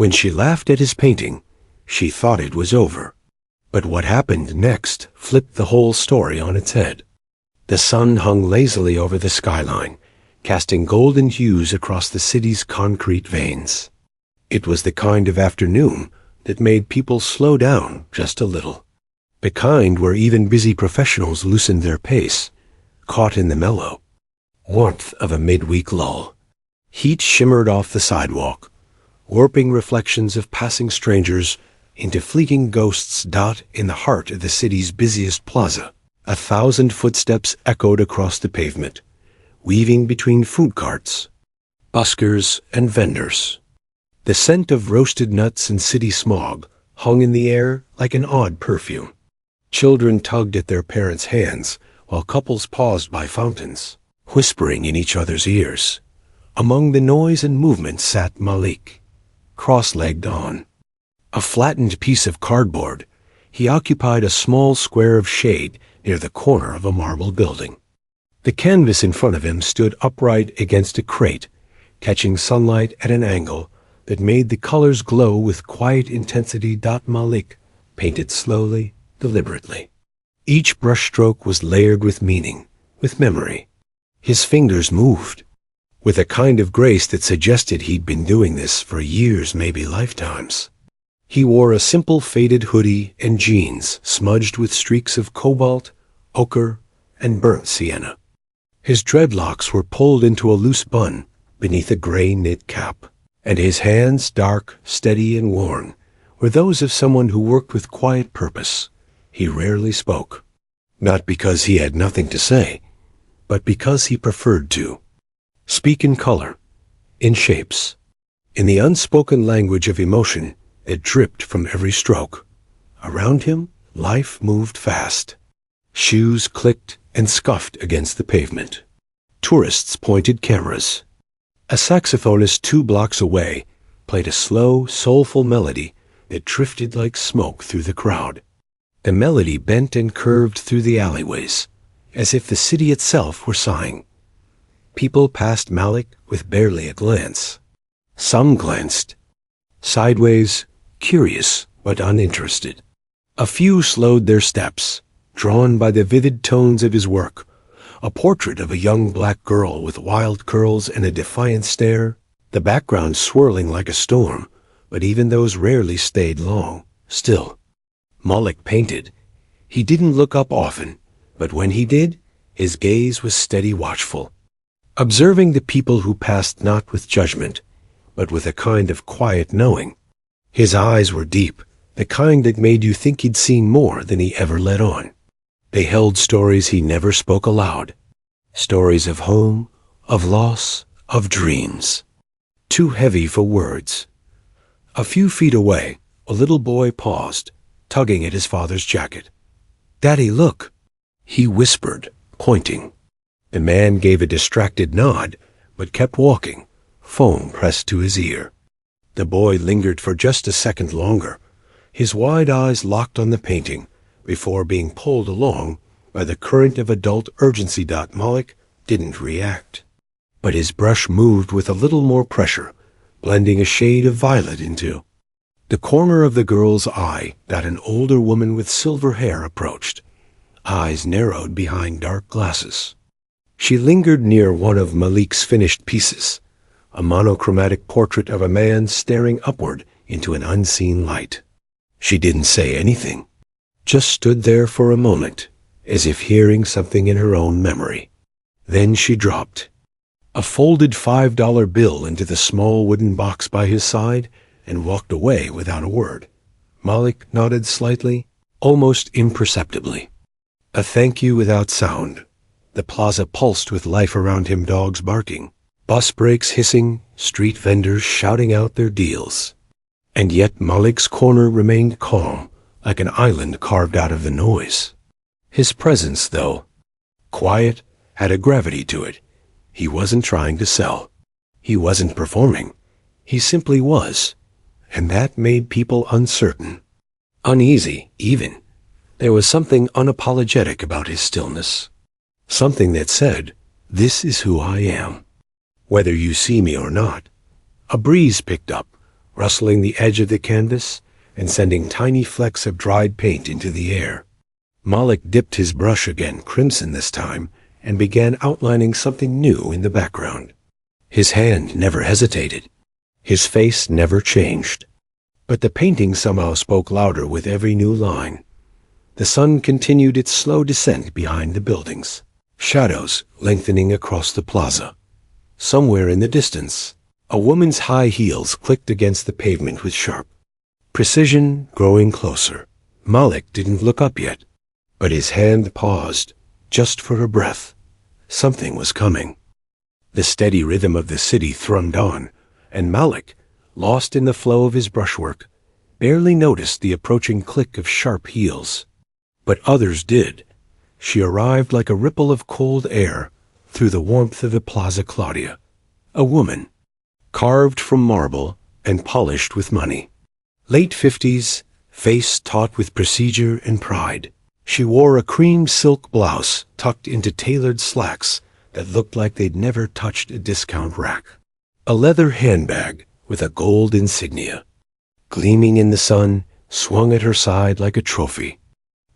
When she laughed at his painting, she thought it was over. But what happened next flipped the whole story on its head. The sun hung lazily over the skyline, casting golden hues across the city's concrete veins. It was the kind of afternoon that made people slow down just a little. The kind where even busy professionals loosened their pace, caught in the mellow warmth of a midweek lull. Heat shimmered off the sidewalk, warping reflections of passing strangers into fleeting ghosts. In the heart of the city's busiest plaza, 1,000 footsteps echoed across the pavement, weaving between food carts, buskers, and vendors. The scent of roasted nuts and city smog hung in the air like an odd perfume. Children tugged at their parents' hands, while couples paused by fountains, whispering in each other's ears. Among the noise and movement sat Malik, cross-legged on a flattened piece of cardboard. He occupied a small square of shade near the corner of a marble building. The canvas in front of him stood upright against a crate, catching sunlight at an angle that made the colors glow with quiet intensity. Malik painted slowly, deliberately. Each brushstroke was layered with meaning, with memory. His fingers moved with a kind of grace that suggested he'd been doing this for years, maybe lifetimes. He wore a simple faded hoodie and jeans smudged with streaks of cobalt, ochre, and burnt sienna. His dreadlocks were pulled into a loose bun beneath a gray knit cap, and his hands, dark, steady, and worn, were those of someone who worked with quiet purpose. He rarely spoke, not because he had nothing to say, but because he preferred to speak in color, in shapes, in the unspoken language of emotion that dripped from every stroke. Around him, life moved fast. Shoes clicked and scuffed against the pavement. Tourists pointed cameras. A saxophonist 2 blocks away played a slow, soulful melody that drifted like smoke through the crowd. The melody bent and curved through the alleyways, as if the city itself were sighing. People passed Malik with barely a glance. Some glanced sideways, curious but uninterested. A few slowed their steps, drawn by the vivid tones of his work. A portrait of a young black girl with wild curls and a defiant stare, the background swirling like a storm, but even those rarely stayed long. Still, Malik painted. He didn't look up often, but when he did, his gaze was steady, watchful, observing the people who passed not with judgment, but with a kind of quiet knowing. His eyes were deep, the kind that made you think he'd seen more than he ever let on. They held stories he never spoke aloud, stories of home, of loss, of dreams, too heavy for words. A few feet away, a little boy paused, tugging at his father's jacket. "Daddy, look," he whispered, pointing. The man gave a distracted nod, but kept walking, phone pressed to his ear. The boy lingered for just a second longer, his wide eyes locked on the painting, before being pulled along by the current of adult urgency. Malik didn't react, but his brush moved with a little more pressure, blending a shade of violet into the corner of the girl's eye. An older woman with silver hair approached, eyes narrowed behind dark glasses. She lingered near one of Malik's finished pieces, a monochromatic portrait of a man staring upward into an unseen light. She didn't say anything, just stood there for a moment, as if hearing something in her own memory. Then she dropped a folded $5 bill into the small wooden box by his side and walked away without a word. Malik nodded slightly, almost imperceptibly. A thank you without sound. The plaza pulsed with life around him, dogs barking, bus brakes hissing, street vendors shouting out their deals. And yet Malik's corner remained calm, like an island carved out of the noise. His presence, though quiet, had a gravity to it. He wasn't trying to sell. He wasn't performing. He simply was. And that made people uncertain, uneasy even. There was something unapologetic about his stillness. Something that said, "This is who I am, whether you see me or not." A breeze picked up, rustling the edge of the canvas and sending tiny flecks of dried paint into the air. Malik dipped his brush again, crimson this time, and began outlining something new in the background. His hand never hesitated. His face never changed. But the painting somehow spoke louder with every new line. The sun continued its slow descent behind the buildings, shadows lengthening across the plaza. Somewhere in the distance, a woman's high heels clicked against the pavement with sharp precision, growing closer. Malik didn't look up yet, but his hand paused, just for a breath. Something was coming. The steady rhythm of the city thrummed on, and Malik, lost in the flow of his brushwork, barely noticed the approaching click of sharp heels. But others did. She arrived like a ripple of cold air through the warmth of the Plaza Claudia. A woman, carved from marble and polished with money. Late 50s, face taut with procedure and pride. She wore a cream silk blouse tucked into tailored slacks that looked like they'd never touched a discount rack. A leather handbag with a gold insignia, gleaming in the sun, swung at her side like a trophy.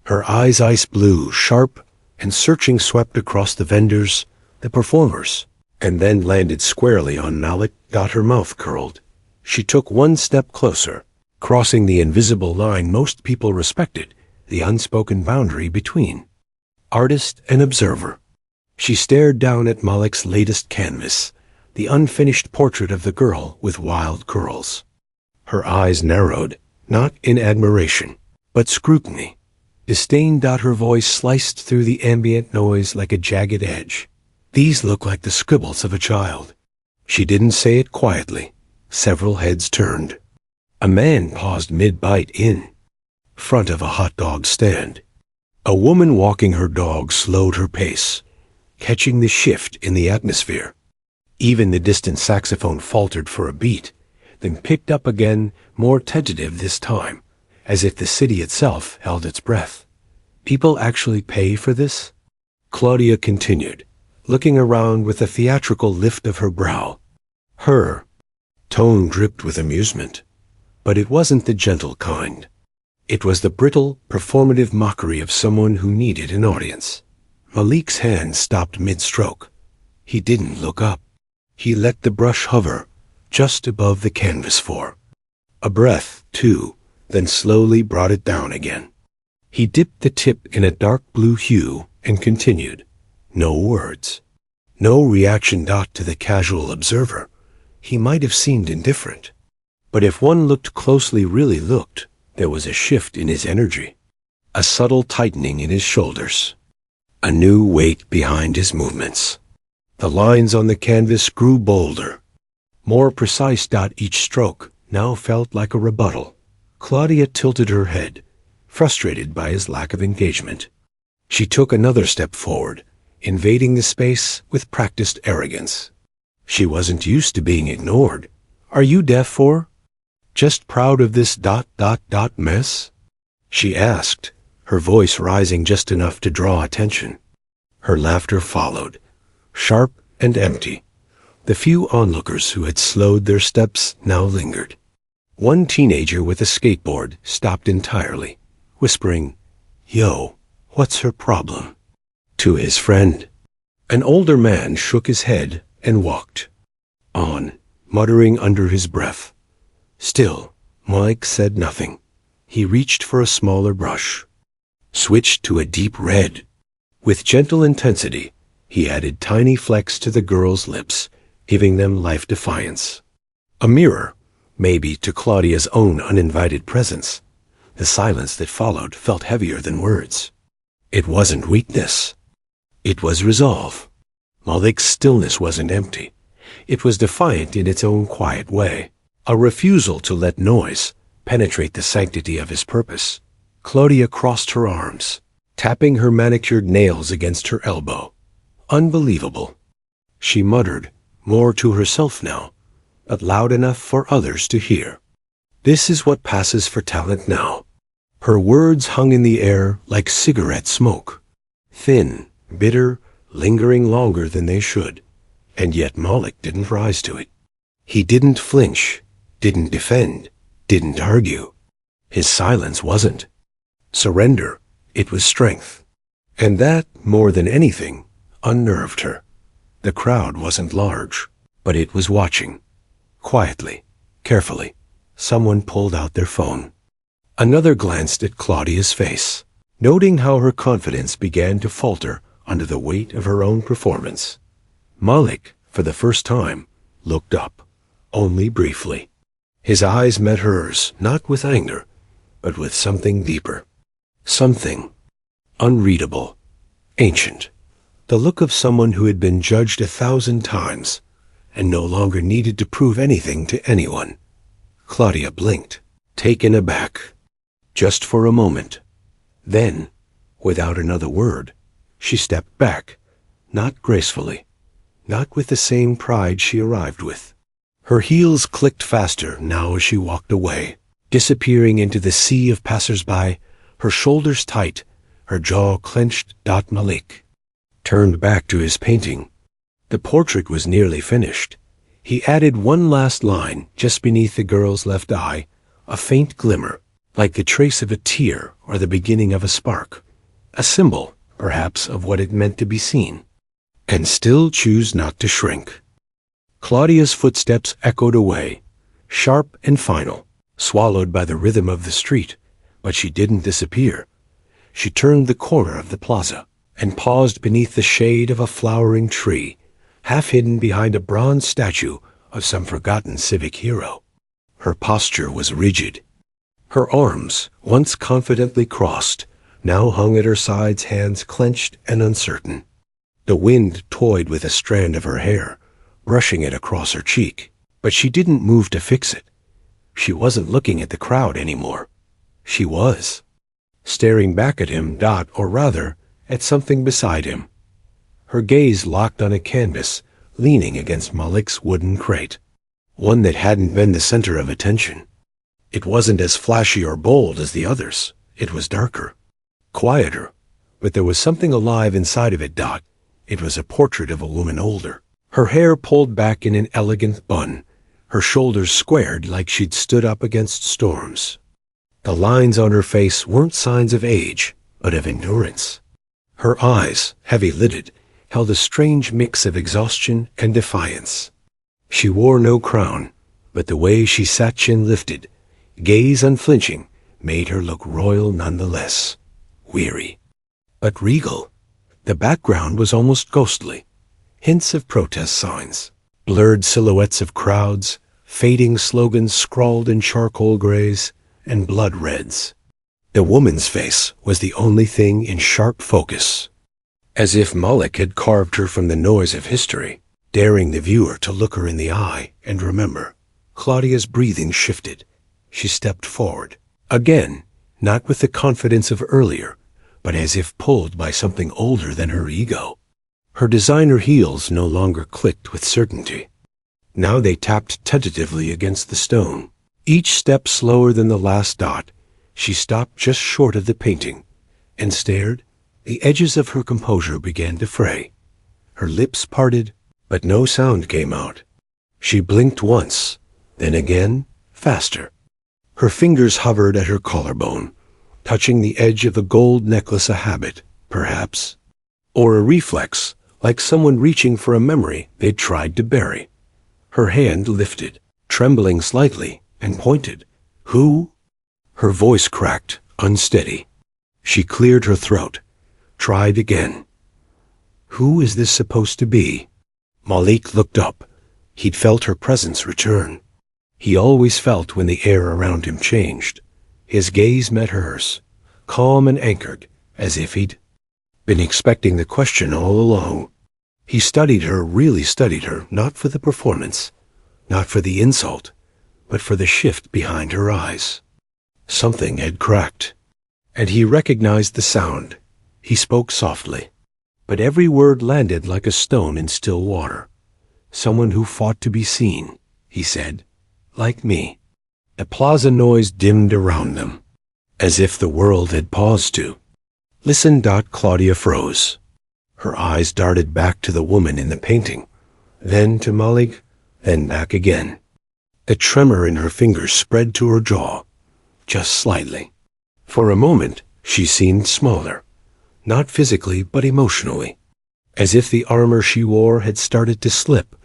Her eyes ice blue, sharp and searching, swept across the vendors, the performers, and then landed squarely on Malik. Her mouth curled. She took one step closer, crossing the invisible line most people respected, the unspoken boundary between artist and observer. She stared down at Malik's latest canvas, the unfinished portrait of the girl with wild curls. Her eyes narrowed, not in admiration, but scrutiny. Disdain. Her voice sliced through the ambient noise like a jagged edge. These look like the scribbles of a child. She didn't say it quietly. Several heads turned. A man paused mid-bite in front of a hot dog stand. A woman walking her dog slowed her pace, catching the shift in the atmosphere. Even the distant saxophone faltered for a beat, then picked up again, more tentative this time, as if the city itself held its breath. People actually pay for this? Claudia continued, looking around with a theatrical lift of her brow. Her tone dripped with amusement, but it wasn't the gentle kind. It was the brittle, performative mockery of someone who needed an audience. Malik's hand stopped mid-stroke. He didn't look up. He let the brush hover just above the canvas for a breath, too, then slowly brought it down again. He dipped the tip in a dark blue hue and continued. No words. No reaction. To the casual observer, he might have seemed indifferent. But if one looked closely, really looked, there was a shift in his energy, a subtle tightening in his shoulders, a new weight behind his movements. The lines on the canvas grew bolder, more precise. Each stroke now felt like a rebuttal. Claudia tilted her head, frustrated by his lack of engagement. She took another step forward, invading the space with practiced arrogance. She wasn't used to being ignored. Are you deaf or just proud of this ... mess? She asked, her voice rising just enough to draw attention. Her laughter followed, sharp and empty. The few onlookers who had slowed their steps now lingered. One teenager with a skateboard stopped entirely, whispering, "Yo, what's her problem?" to his friend. An older man shook his head and walked on, muttering under his breath. Still, Malik said nothing. He reached for a smaller brush, switched to a deep red. With gentle intensity, he added tiny flecks to the girl's lips, giving them life defiance. A mirror, maybe to Claudia's own uninvited presence. The silence that followed felt heavier than words. It wasn't weakness. It was resolve. Malik's stillness wasn't empty. It was defiant in its own quiet way, a refusal to let noise penetrate the sanctity of his purpose. Claudia crossed her arms, tapping her manicured nails against her elbow. Unbelievable. She muttered, more to herself now, but loud enough for others to hear. This is what passes for talent now. Her words hung in the air like cigarette smoke, thin, bitter, lingering longer than they should. And yet Malik didn't rise to it. He didn't flinch, didn't defend, didn't argue. His silence wasn't surrender, it was strength. And that, more than anything, unnerved her. The crowd wasn't large, but it was watching. Quietly, carefully, someone pulled out their phone. Another glanced at Claudia's face, noting how her confidence began to falter under the weight of her own performance. Malik, for the first time, looked up, only briefly. His eyes met hers, not with anger, but with something deeper. Something unreadable, ancient. The look of someone who had been judged 1,000 times and no longer needed to prove anything to anyone. Claudia blinked, taken aback. Just for a moment. Then, without another word, she stepped back, not gracefully, not with the same pride she arrived with. Her heels clicked faster now as she walked away, disappearing into the sea of passers-by, her shoulders tight, her jaw clenched. Malik turned back to his painting. The portrait was nearly finished. He added one last line just beneath the girl's left eye, a faint glimmer, like the trace of a tear or the beginning of a spark, a symbol, perhaps, of what it meant to be seen, and still choose not to shrink. Claudia's footsteps echoed away, sharp and final, swallowed by the rhythm of the street, but she didn't disappear. She turned the corner of the plaza and paused beneath the shade of a flowering tree, half hidden behind a bronze statue of some forgotten civic hero. Her posture was rigid. Her arms, once confidently crossed, now hung at her sides, hands clenched and uncertain. The wind toyed with a strand of her hair, brushing it across her cheek, but she didn't move to fix it. She wasn't looking at the crowd anymore. She was staring back at him, or rather, at something beside him. Her gaze locked on a canvas leaning against Malik's wooden crate, one that hadn't been the center of attention. It wasn't as flashy or bold as the others. It was darker, quieter, but there was something alive inside of it. It was a portrait of a woman older, her hair pulled back in an elegant bun, her shoulders squared like she'd stood up against storms. The lines on her face weren't signs of age, but of endurance. Her eyes, heavy-lidded, held a strange mix of exhaustion and defiance. She wore no crown, but the way she sat chin-lifted, gaze unflinching, made her look royal nonetheless. Weary, but regal. The background was almost ghostly. Hints of protest signs, blurred silhouettes of crowds, fading slogans scrawled in charcoal grays, and blood reds. The woman's face was the only thing in sharp focus, as if Malik had carved her from the noise of history, daring the viewer to look her in the eye and remember. Claudia's breathing shifted. She stepped forward, again, not with the confidence of earlier, but as if pulled by something older than her ego. Her designer heels no longer clicked with certainty. Now they tapped tentatively against the stone. Each step slower than the last. She stopped just short of the painting and stared. The edges of her composure began to fray. Her lips parted, but no sound came out. She blinked once, then again, faster. Her fingers hovered at her collarbone, touching the edge of a gold necklace, a habit, perhaps, or a reflex, like someone reaching for a memory they'd tried to bury. Her hand lifted, trembling slightly, and pointed. Who? Her voice cracked, unsteady. She cleared her throat, tried again. Who is this supposed to be? Malik looked up. He'd felt her presence return. He always felt when the air around him changed. His gaze met hers, calm and anchored, as if he'd been expecting the question all along. He studied her, really studied her, not for the performance, not for the insult, but for the shift behind her eyes. Something had cracked, and he recognized the sound. He spoke softly, but every word landed like a stone in still water. Someone who fought to be seen, he said, like me. The plaza noise dimmed around them, as if the world had paused to listen. Claudia froze. Her eyes darted back to the woman in the painting, then to Malik, then back again. The tremor in her fingers spread to her jaw, just slightly. For a moment, she seemed smaller, not physically but emotionally, as if the armor she wore had started to slip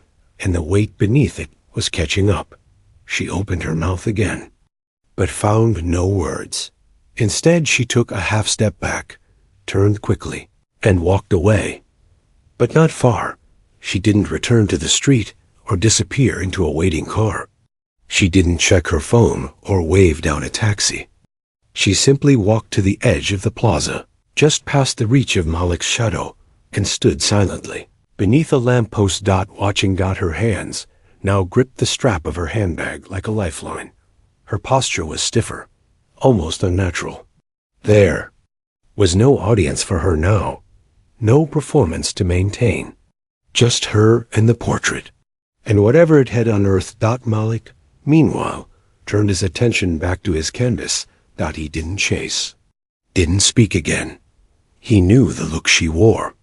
and the weight beneath it was catching up. She opened her mouth again, but found no words. Instead, she took a half step back, turned quickly, and walked away. But not far. She didn't return to the street or disappear into a waiting car. She didn't check her phone or wave down a taxi. She simply walked to the edge of the plaza, just past the reach of Malik's shadow, and stood silently. Beneath a lamppost, watching. Her hands now gripped the strap of her handbag like a lifeline. Her posture was stiffer, almost unnatural. There was no audience for her now, no performance to maintain, just her and the portrait, and whatever it had unearthed. Malik, meanwhile, turned his attention back to his canvas. He didn't chase, didn't speak again. He knew the look she wore,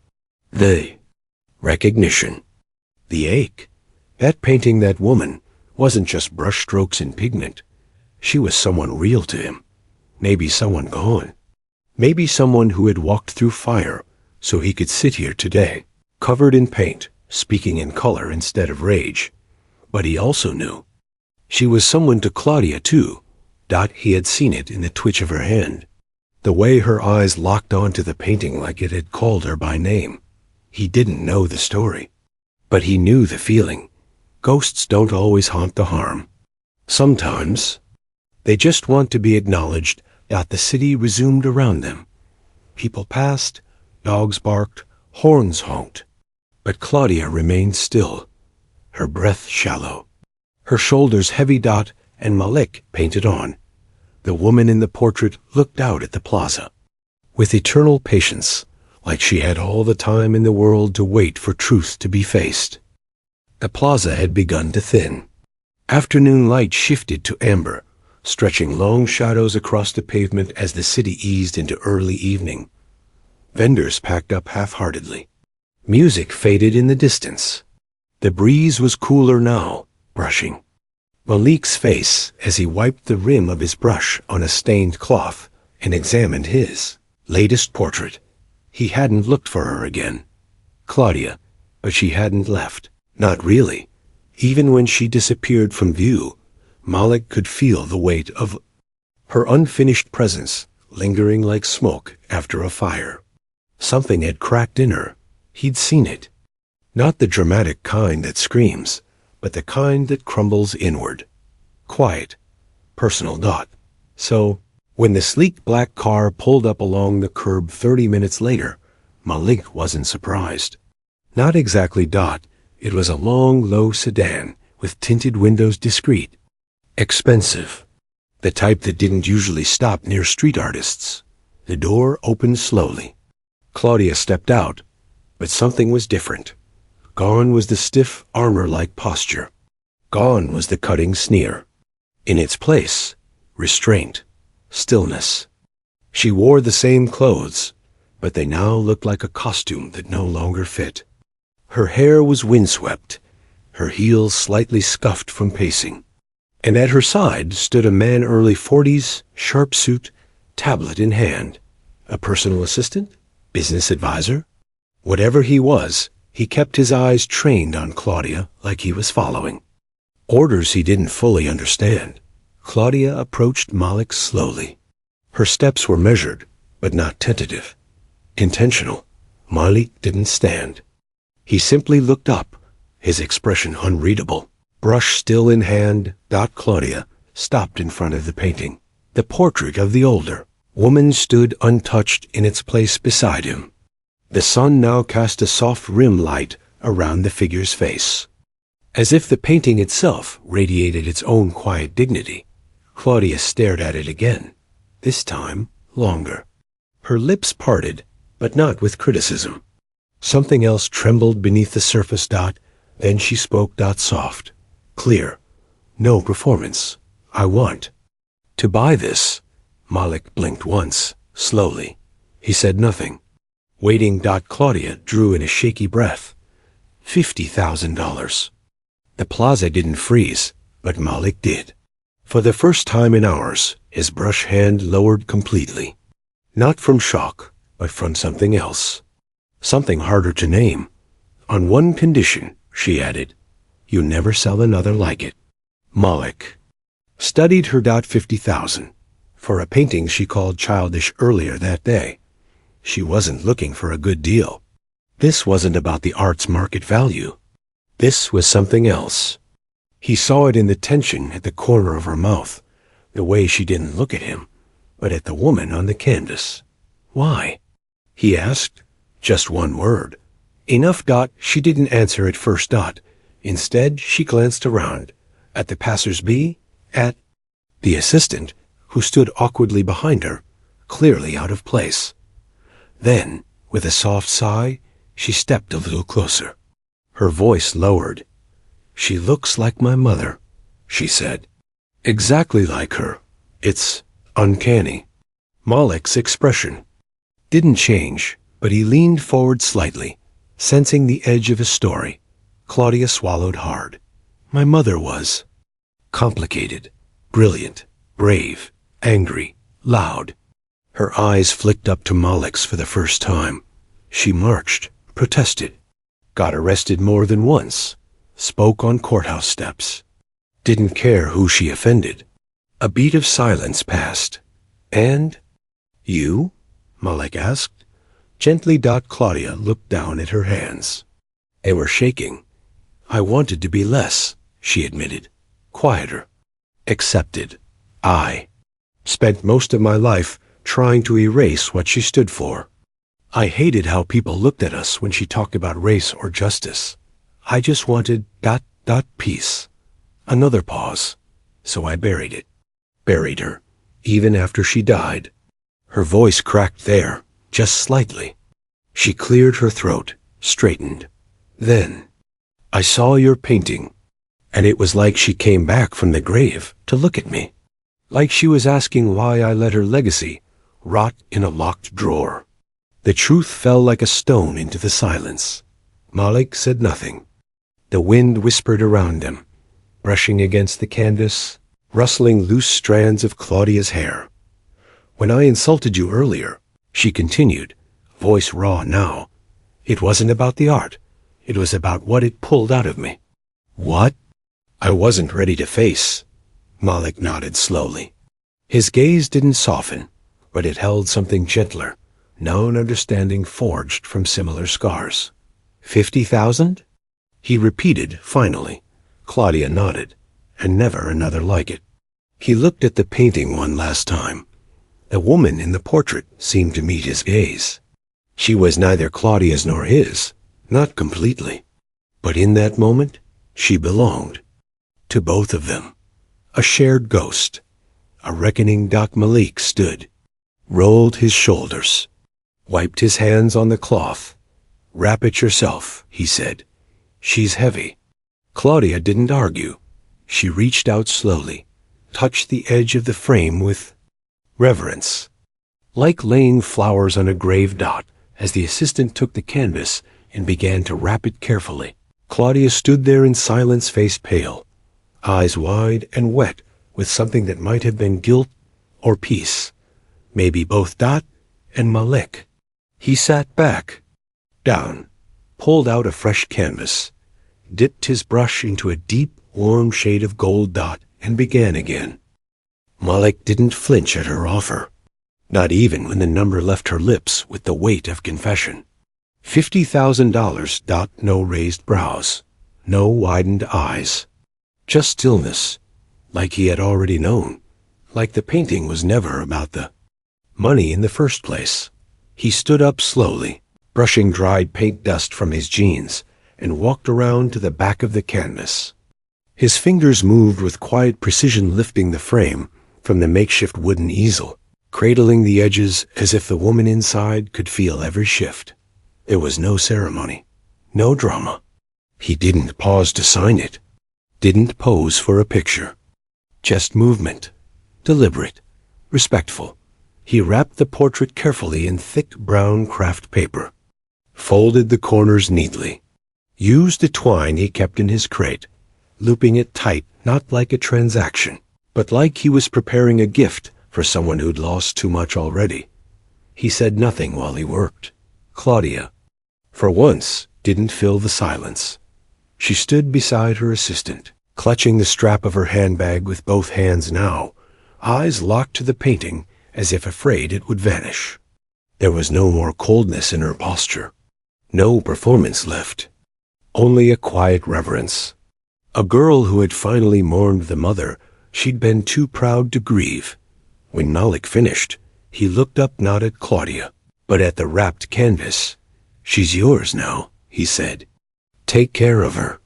the recognition, the ache. That painting, that woman, wasn't just brushstrokes and pigment. She was someone real to him. Maybe someone gone. Maybe someone who had walked through fire so he could sit here today, covered in paint, speaking in color instead of rage. But he also knew she was someone to Claudia too. He had seen it in the twitch of her hand, the way her eyes locked onto the painting like it had called her by name. He didn't know the story, but he knew the feeling. Ghosts don't always haunt the harm. Sometimes they just want to be acknowledged. The city resumed around them. People passed, dogs barked, horns honked. But Claudia remained still, her breath shallow, her shoulders heavy. And Malik painted on. The woman in the portrait looked out at the plaza with eternal patience, like she had all the time in the world to wait for truth to be faced. The plaza had begun to thin. Afternoon light shifted to amber, stretching long shadows across the pavement as the city eased into early evening. Vendors packed up half-heartedly. Music faded in the distance. The breeze was cooler now, brushing Malik's face as he wiped the rim of his brush on a stained cloth and examined his latest portrait. He hadn't looked for her again, Claudia, but she hadn't left. Not really. Even when she disappeared from view, Malik could feel the weight of her unfinished presence lingering like smoke after a fire. Something had cracked in her. He'd seen it. Not the dramatic kind that screams, but the kind that crumbles inward. Quiet, personal. So, when the sleek black car pulled up along the curb 30 minutes later, Malik wasn't surprised. Not exactly. It was a long, low sedan with tinted windows, discreet, expensive, the type that didn't usually stop near street artists. The door opened slowly. Claudia stepped out, but something was different. Gone was the stiff, armor-like posture. Gone was the cutting sneer. In its place, restraint, stillness. She wore the same clothes, but they now looked like a costume that no longer fit. Her hair was windswept, her heels slightly scuffed from pacing. And at her side stood a man, early 40s, sharp suit, tablet in hand. A personal assistant? Business advisor? Whatever he was, he kept his eyes trained on Claudia like he was following orders he didn't fully understand. Claudia approached Malik slowly. Her steps were measured, but not tentative. Intentional. Malik didn't stand. He simply looked up, his expression unreadable. Brush still in hand. Claudia stopped in front of the painting. The portrait of the older woman stood untouched in its place beside him. The sun now cast a soft rim light around the figure's face, as if the painting itself radiated its own quiet dignity. Claudia stared at it again, this time longer. Her lips parted, but not with criticism. Something else trembled beneath the surface. Then she spoke. Soft, clear. No performance. I want to buy this. Malik blinked once, slowly. He said nothing. Waiting. Claudia drew in a shaky breath. $50,000. The plaza didn't freeze, but Malik did. For the first time in hours, his brush hand lowered completely. Not from shock, but from something else. Something harder to name. On one condition, she added, you never sell another like it. Malik studied her $50,000 for a painting she called childish earlier that day. She wasn't looking for a good deal. This wasn't about the art's market value. This was something else. He saw it in the tension at the corner of her mouth, the way she didn't look at him, but at the woman on the canvas. Why? He asked. Just one word. Enough. She didn't answer at first. Instead, she glanced around, at the passers-by, at the assistant, who stood awkwardly behind her, clearly out of place. Then, with a soft sigh, she stepped a little closer. Her voice lowered. She looks like my mother, she said. Exactly like her. It's uncanny. Malik's expression didn't change, but he leaned forward slightly, sensing the edge of his story. Claudia swallowed hard. My mother was complicated, brilliant, brave, angry, loud. Her eyes flicked up to Malik's for the first time. She marched, protested, got arrested more than once, spoke on courthouse steps, didn't care who she offended. A beat of silence passed. And? You? Malik asked. Gently. Claudia looked down at her hands. They were shaking. I wanted to be less, she admitted. Quieter. Accepted. I spent most of my life trying to erase what she stood for. I hated how people looked at us when she talked about race or justice. I just wanted ... peace. Another pause. So I buried it. Buried her, even after she died. Her voice cracked there, just slightly. She cleared her throat, straightened. Then, I saw your painting, and it was like she came back from the grave to look at me. Like she was asking why I let her legacy rot in a locked drawer. The truth fell like a stone into the silence. Malik said nothing. The wind whispered around them, brushing against the canvas, rustling loose strands of Claudia's hair. When I insulted you earlier, she continued, voice raw now, it wasn't about the art. It was about what it pulled out of me. What? I wasn't ready to face. Malik nodded slowly. His gaze didn't soften, but it held something gentler, known understanding forged from similar scars. 50,000? He repeated, finally. Claudia nodded, and never another like it. He looked at the painting one last time. The woman in the portrait seemed to meet his gaze. She was neither Claudia's nor his, not completely. But in that moment, she belonged to both of them. A shared ghost. A reckoning. Malik stood, rolled his shoulders, wiped his hands on the cloth. Wrap it yourself, he said. She's heavy. Claudia didn't argue. She reached out slowly, touched the edge of the frame with reverence, like laying flowers on a grave. As the assistant took the canvas and began to wrap it carefully, Claudia stood there in silence, face pale, eyes wide and wet with something that might have been guilt or peace, maybe both. And Malik. He sat back, down, pulled out a fresh canvas, dipped his brush into a deep, warm shade of gold. And began again. Malik didn't flinch at her offer, not even when the number left her lips with the weight of confession. $50,000. No raised brows, no widened eyes, just stillness, like he had already known, like the painting was never about the money in the first place. He stood up slowly, brushing dried paint dust from his jeans, and walked around to the back of the canvas. His fingers moved with quiet precision, lifting the frame from the makeshift wooden easel, cradling the edges as if the woman inside could feel every shift. There was no ceremony, no drama. He didn't pause to sign it, didn't pose for a picture. Just movement, deliberate, respectful. He wrapped the portrait carefully in thick brown craft paper, folded the corners neatly, used the twine he kept in his crate, looping it tight not like a transaction, but like he was preparing a gift for someone who'd lost too much already. He said nothing while he worked. Claudia, for once, didn't fill the silence. She stood beside her assistant, clutching the strap of her handbag with both hands now, eyes locked to the painting as if afraid it would vanish. There was no more coldness in her posture, no performance left, only a quiet reverence. A girl who had finally mourned the mother she'd been too proud to grieve. When Malik finished, he looked up not at Claudia, but at the wrapped canvas. "She's yours now," he said. "Take care of her."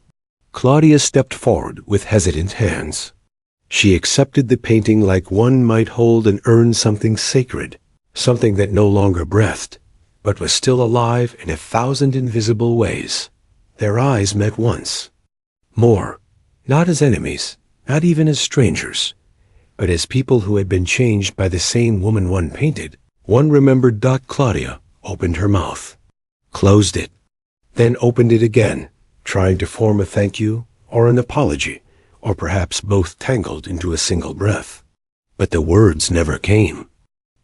Claudia stepped forward with hesitant hands. She accepted the painting like one might hold and earn something sacred, something that no longer breathed, but was still alive in 1,000 invisible ways. Their eyes met once. More, not as enemies, not even as strangers, but as people who had been changed by the same woman one painted. One remembered. Claudia opened her mouth, closed it, then opened it again, trying to form a thank you or an apology, or perhaps both tangled into a single breath. But the words never came.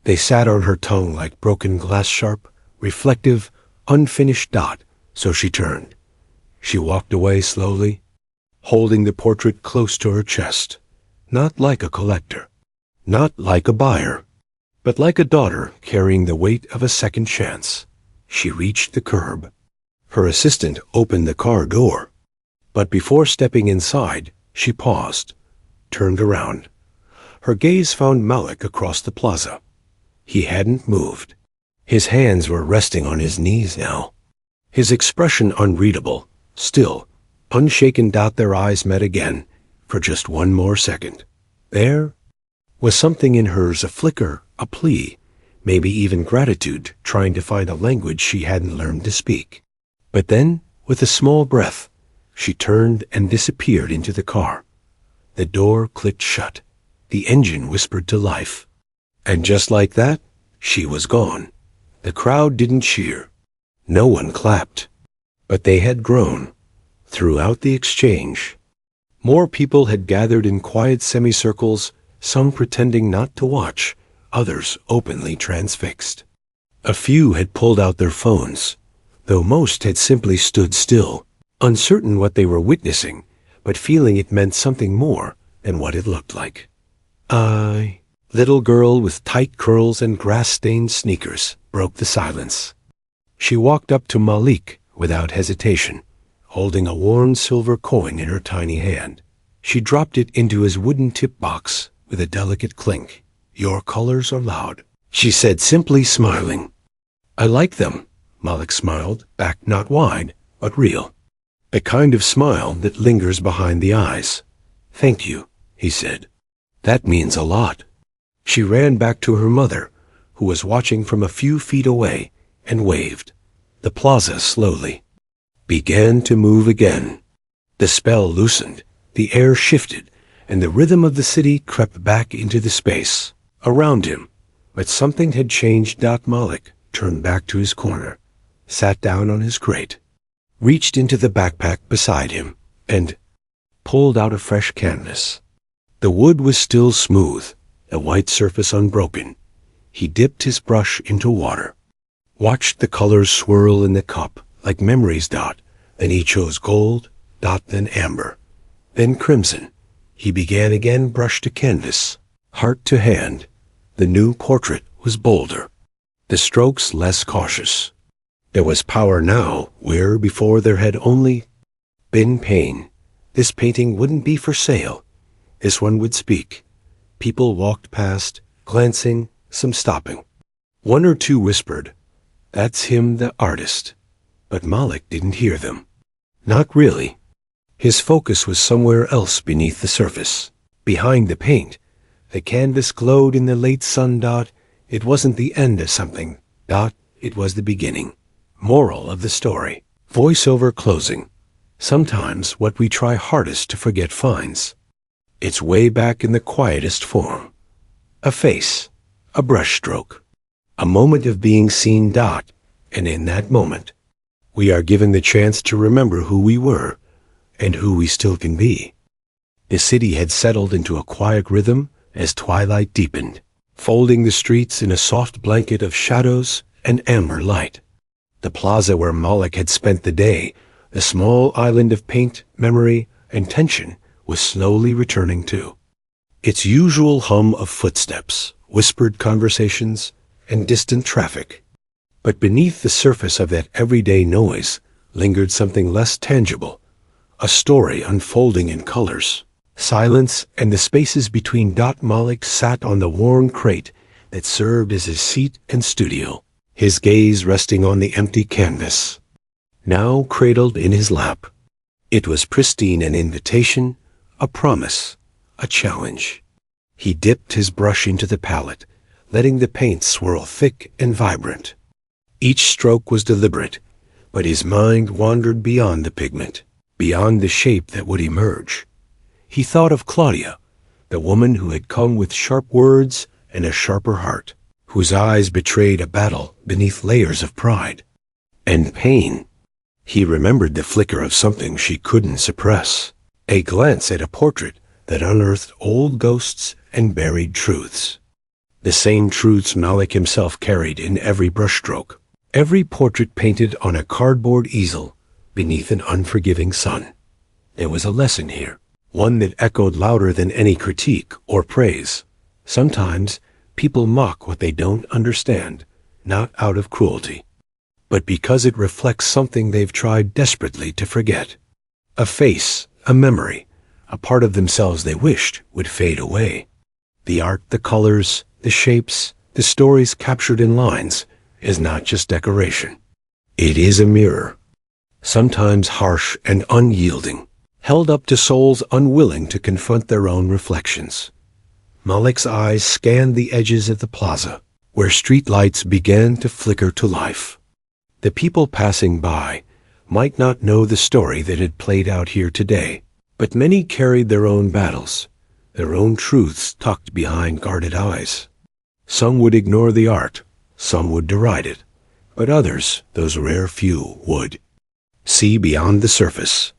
They sat on her tongue like broken glass, sharp, reflective, unfinished. So she turned. She walked away slowly, holding the portrait close to her chest, not like a collector, not like a buyer, but like a daughter carrying the weight of a second chance. She reached the curb. Her assistant opened the car door, but before stepping inside, she paused, turned around. Her gaze found Malik across the plaza. He hadn't moved. His hands were resting on his knees now, his expression unreadable, still, unshaken. Their eyes met again for just one more second. There was something in hers, a flicker, a plea, maybe even gratitude, trying to find a language she hadn't learned to speak. But then, with a small breath, she turned and disappeared into the car. The door clicked shut. The engine whispered to life. And just like that, she was gone. The crowd didn't cheer. No one clapped. But they had grown. Throughout the exchange, more people had gathered in quiet semicircles, some pretending not to watch, others openly transfixed. A few had pulled out their phones, though most had simply stood still, uncertain what they were witnessing, but feeling it meant something more than what it looked like. "I..." Little girl with tight curls and grass-stained sneakers broke the silence. She walked up to Malik without hesitation, holding a worn silver coin in her tiny hand. She dropped it into his wooden tip box with a delicate clink. "Your colors are loud," she said, simply smiling. "I like them." Malik smiled, back not wide, but real. A kind of smile that lingers behind the eyes. "Thank you," he said. "That means a lot." She ran back to her mother, who was watching from a few feet away, and waved. The plaza slowly began to move again. The spell loosened, the air shifted, and the rhythm of the city crept back into the space around him. But something had changed. Malik turned back to his corner, sat down on his crate, reached into the backpack beside him, and pulled out a fresh canvas. The wood was still smooth, the white surface unbroken. He dipped his brush into water, watched the colors swirl in the cup like memories. Then he chose gold, then amber, then crimson. He began again, brush to canvas, heart to hand. The new portrait was bolder, the strokes less cautious. There was power now where before there had only been pain. This painting wouldn't be for sale. This one would speak. People walked past, glancing, some stopping. One or two whispered, "That's him, the artist." But Malik didn't hear them. Not really. His focus was somewhere else beneath the surface. Behind the paint, the canvas glowed in the late sun. It wasn't the end of something. It was the beginning. Moral of the story. Voiceover closing. Sometimes what we try hardest to forget finds its way back in the quietest form. A face, a brushstroke, a moment of being seen. And in that moment, we are given the chance to remember who we were and who we still can be. The city had settled into a quiet rhythm as twilight deepened, folding the streets in a soft blanket of shadows and amber light. The plaza where Malik had spent the day, the small island of paint, memory, and tension, was slowly returning too. Its usual hum of footsteps, whispered conversations, and distant traffic. But beneath the surface of that everyday noise lingered something less tangible, a story unfolding in colors. Silence and the spaces between. Malik sat on the worn crate that served as his seat and studio, his gaze resting on the empty canvas, now cradled in his lap. It was pristine, an invitation, a promise, a challenge. He dipped his brush into the palette, letting the paint swirl thick and vibrant. Each stroke was deliberate, but his mind wandered beyond the pigment, beyond the shape that would emerge. He thought of Claudia, the woman who had come with sharp words and a sharper heart, whose eyes betrayed a battle beneath layers of pride and pain. He remembered the flicker of something she couldn't suppress, a glance at a portrait that unearthed old ghosts and buried truths. The same truths Malik himself carried in every brushstroke, every portrait painted on a cardboard easel beneath an unforgiving sun. There was a lesson here, one that echoed louder than any critique or praise. Sometimes people mock what they don't understand, not out of cruelty, but because it reflects something they've tried desperately to forget. A face, a memory, a part of themselves they wished would fade away. The art, the colors, the shapes, the stories captured in lines is not just decoration. It is a mirror, sometimes harsh and unyielding, held up to souls unwilling to confront their own reflections. Malik's eyes scanned the edges of the plaza, where street lights began to flicker to life. The people passing by might not know the story that had played out here today, but many carried their own battles, their own truths tucked behind guarded eyes. Some would ignore the art, some would deride it, but others, those rare few, would see beyond the surface.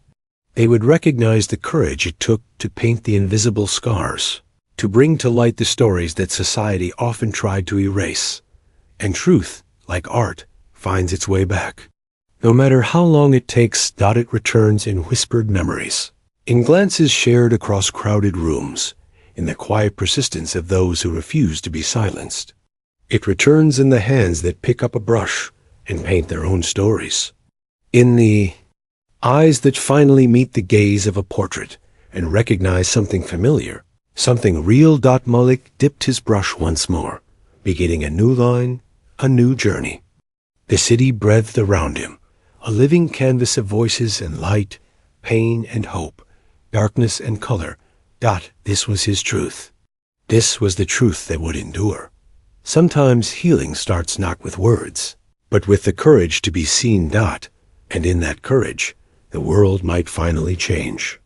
They would recognize the courage it took to paint the invisible scars, to bring to light the stories that society often tried to erase. And truth, like art, finds its way back. No matter how long it takes, it returns in whispered memories, in glances shared across crowded rooms, in the quiet persistence of those who refuse to be silenced. It returns in the hands that pick up a brush and paint their own stories, in the eyes that finally meet the gaze of a portrait and recognize something familiar, something real. Malik dipped his brush once more, beginning a new line, a new journey. The city breathed around him, a living canvas of voices and light, pain and hope, darkness and color. This was his truth. This was the truth that would endure. Sometimes healing starts not with words, but with the courage to be seen. And in that courage, the world might finally change.